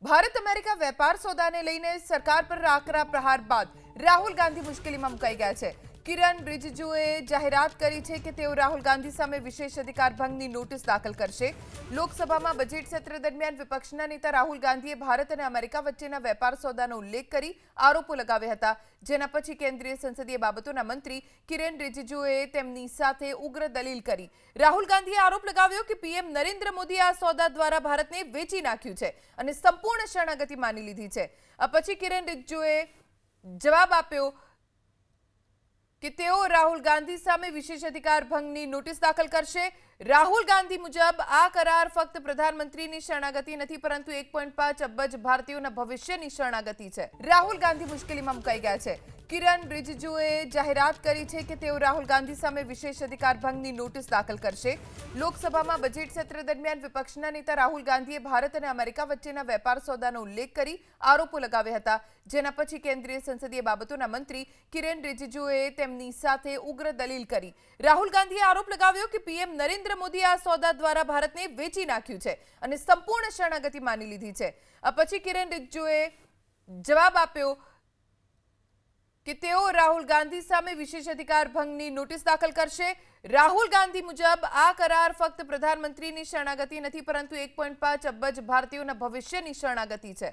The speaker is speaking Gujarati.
ભારત અમેરિકા વેપાર સોદાને લઈને સરકાર પર આકરા પ્રહાર બાદ રાહુલ ગાંધી મુશ્કેલીમાં મુકાઈ ગયા છે। કિરણ રિજિજુએ જાહેરાત કરી છે કે તેઓ રાહુલ ગાંધી સામે વિશેષ અધિકાર ભંગની નોટિસ દાખલ કરશે। લોકસભામાં બજેટ સત્ર દરમિયાન વિપક્ષના નેતા રાહુલ ગાંધીએ ભારત અને અમેરિકા વચ્ચેના વેપાર સોદાનો ઉલ્લેખ કરી આરોપો લગાવ્યા હતા, જેના પછી કેન્દ્રીય સંસદીય બાબતોના મંત્રી કિરણ રિજિજુએ તેમની સાથે ઉગ્ર દલીલ કરી। રાહુલ ગાંધીએ આરોપ લગાવ્યો કે પીએમ નરેન્દ્ર મોદીએ આ સોદા દ્વારા ભારતને વેચી નાખ્યું છે અને સંપૂર્ણ શરણાગતિ માની લીધી છે। આ પછી કિરણ રિજિજુએ જવાબ આપ્યો કે તેઓ રાહુલ ગાંધી સામે વિશેષ અધિકાર ભંગની નોટિસ દાખલ કરશે। રાહુલ ગાંધી મુજબ આ કરાર ફક્ત પ્રધાનમંત્રીની શરણાગતિ નથી, પરંતુ 1.5 અબજ ભારતીયોના ભવિષ્યની શરણાગતિ છે। રાહુલ ગાંધી મુશ્કેલીમાં મુકાઈ ગયા છે। કિરણ રિજિજુએ જાહેરાત કરી છે કે તેઓ રાહુલ ગાંધી સામે વિશેષ અધિકાર ભંગની નોટિસ દાખલ કરશે। લોકસભામાં બજેટ સત્ર દરમિયાન વિપક્ષના નેતા રાહુલ ગાંધીએ ભારત અને અમેરિકા વચ્ચેના વેપાર સોદાનો ઉલ્લેખ કરી આરોપો લગાવ્યા હતા, જેના પછી કેન્દ્રીય સંસદીય બાબતોના મંત્રી કિરણ રિજિજુએ તેમની સાથે ઉગ્ર દલીલ કરી। રાહુલ ગાંધીએ આરોપ લગાવ્યો કે પીએમ નરેન્દ્ર મોદીએ આ સોદા દ્વારા ભારતને વેચી નાખ્યું છે અને સંપૂર્ણ શરણાગતિ માની લીધી છે। આ પછી કિરણ રિજિજુએ જવાબ આપ્યો કે તેઓ રાહુલ ગાંધી સામે વિશેષ અધિકાર ભંગની નોટિસ દાખલ કરશે। રાહુલ ગાંધી મુજબ આ કરાર ફક્ત પ્રધાનમંત્રીની શરણાગતિ નથી, પરંતુ 1.5 અબજ ભારતીયોના ભવિષ્યની શરણાગતિ છે।